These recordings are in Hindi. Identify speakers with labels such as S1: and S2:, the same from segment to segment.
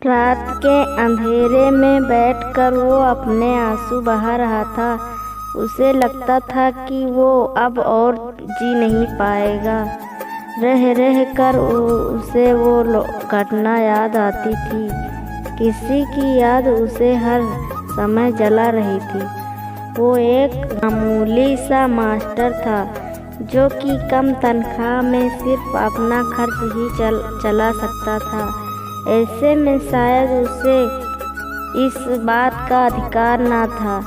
S1: रात के अंधेरे में बैठकर वो अपने आंसू बहा रहा था। उसे लगता था कि वो अब और जी नहीं पाएगा। रह रह कर उसे वो घटना याद आती थी। किसी की याद उसे हर समय जला रही थी। वो एक मामूली सा मास्टर था जो कि कम तनख्वाह में सिर्फ अपना खर्च ही चला सकता था। ऐसे में शायद उसे इस बात का अधिकार ना था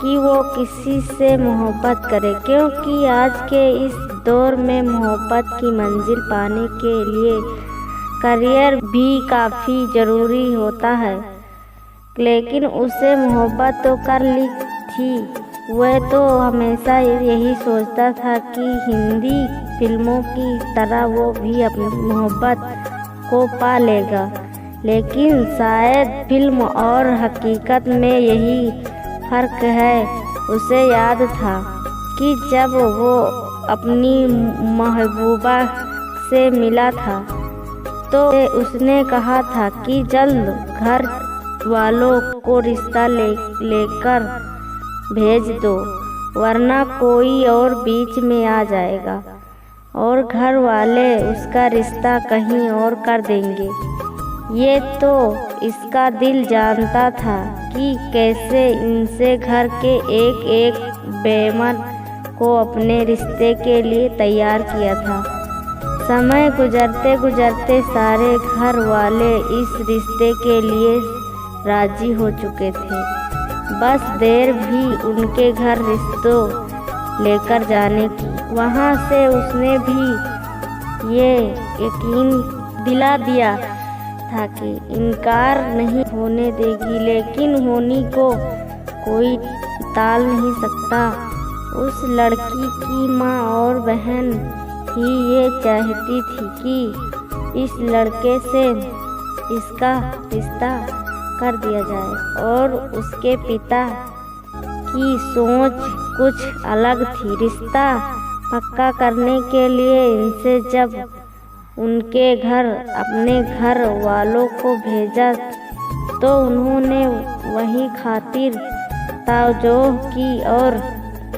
S1: कि वो किसी से मोहब्बत करे, क्योंकि आज के इस दौर में मोहब्बत की मंजिल पाने के लिए करियर भी काफ़ी ज़रूरी होता है। लेकिन उसे मोहब्बत तो कर ली थी। वह तो हमेशा यही सोचता था कि हिंदी फिल्मों की तरह वो भी अपनी मोहब्बत को पा लेगा। लेकिन शायद फिल्म और हकीकत में यही फ़र्क है। उसे याद था कि जब वो अपनी महबूबा से मिला था तो उसने कहा था कि जल्द घर वालों को रिश्ता लेकर भेज दो, वरना कोई और बीच में आ जाएगा और घर वाले उसका रिश्ता कहीं और कर देंगे। ये तो इसका दिल जानता था कि कैसे इनसे घर के एक एक बेमन को अपने रिश्ते के लिए तैयार किया था। समय गुजरते गुजरते सारे घर वाले इस रिश्ते के लिए राजी हो चुके थे। बस देर भी उनके घर रिश्तों लेकर जाने की। वहाँ से उसने भी ये यकीन दिला दिया था कि इनकार नहीं होने देगी, लेकिन होनी को कोई टाल नहीं सकता। उस लड़की की माँ और बहन ही ये चाहती थी कि इस लड़के से इसका रिश्ता कर दिया जाए, और उसके पिता की सोच कुछ अलग थी। रिश्ता पक्का करने के लिए इनसे जब उनके घर अपने घर वालों को भेजा तो उन्होंने वही खातिर तवज्जो की, और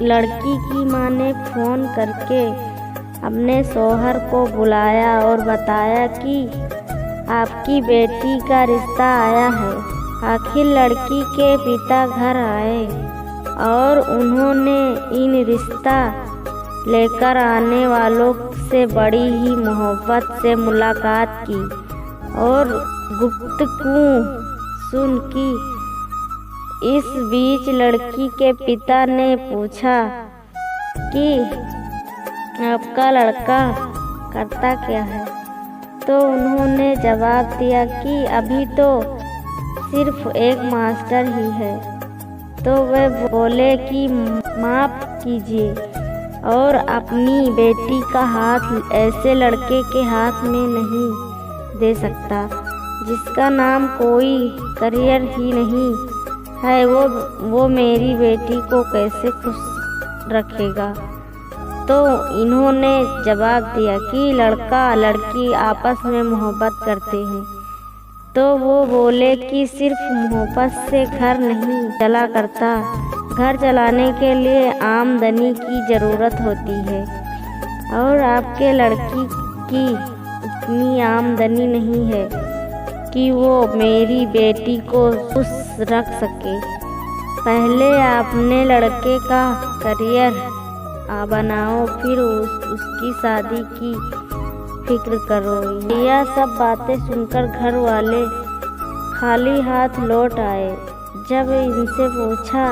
S1: लड़की की माँ ने फ़ोन करके अपने शौहर को बुलाया और बताया कि आपकी बेटी का रिश्ता आया है। आखिर लड़की के पिता घर आए और उन्होंने इन रिश्ता लेकर आने वालों से बड़ी ही मोहब्बत से मुलाकात की और गुफ्तगू सुन की। इस बीच लड़की के पिता ने पूछा कि आपका लड़का करता क्या है, तो उन्होंने जवाब दिया कि अभी तो सिर्फ एक मास्टर ही है। तो वे बोले कि माफ़ कीजिए, और अपनी बेटी का हाथ ऐसे लड़के के हाथ में नहीं दे सकता जिसका नाम कोई करियर ही नहीं है। वो मेरी बेटी को कैसे खुश रखेगा। तो इन्होंने जवाब दिया कि लड़का लड़की आपस में मोहब्बत करते हैं। तो वो बोले कि सिर्फ मोहब्बत से घर नहीं चला करता, घर चलाने के लिए आमदनी की ज़रूरत होती है, और आपके लड़की की इतनी आमदनी नहीं है कि वो मेरी बेटी को खुश रख सके। पहले अपने लड़के का करियर बनाओ, फिर उसकी शादी की फिक्र करो। यह सब बातें सुनकर घर वाले खाली हाथ लौट आए। जब इनसे पूछा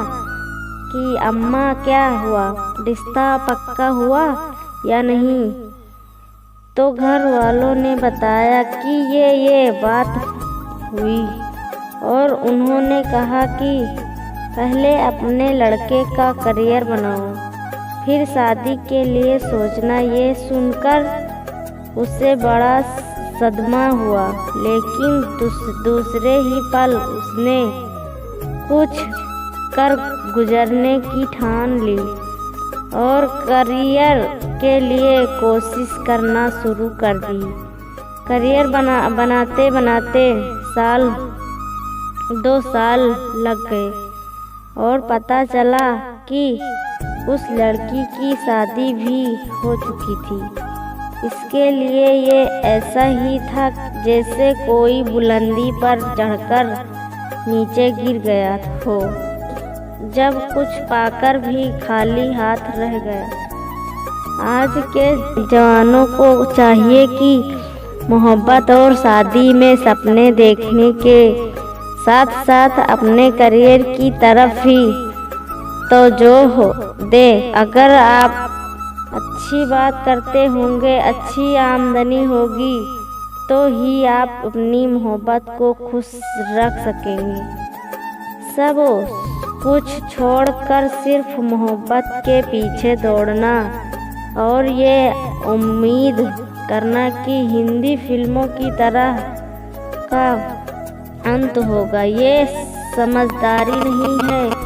S1: कि अम्मा क्या हुआ, रिश्ता पक्का हुआ या नहीं, तो घर वालों ने बताया कि ये बात हुई, और उन्होंने कहा कि पहले अपने लड़के का करियर बनाओ, फिर शादी के लिए सोचना। ये सुनकर उसे बड़ा सदमा हुआ, लेकिन दूसरे ही पल उसने कुछ कर गुजरने की ठान ली और करियर के लिए कोशिश करना शुरू कर दी। करियर बनाते बनाते 2 साल लग गए और पता चला कि उस लड़की की शादी भी हो चुकी थी। इसके लिए ये ऐसा ही था जैसे कोई बुलंदी पर चढ़कर नीचे गिर गया हो, जब कुछ पाकर भी खाली हाथ रह गया। आज के जवानों को चाहिए कि मोहब्बत और शादी में सपने देखने के साथ साथ अपने करियर की तरफ ही तवज्जो दे। अगर आप अच्छी बात करते होंगे, अच्छी आमदनी होगी, तो ही आप अपनी मोहब्बत को खुश रख सकेंगे। सब कुछ छोड़कर सिर्फ मोहब्बत के पीछे दौड़ना और ये उम्मीद करना कि हिंदी फिल्मों की तरह का अंत होगा, ये समझदारी नहीं है।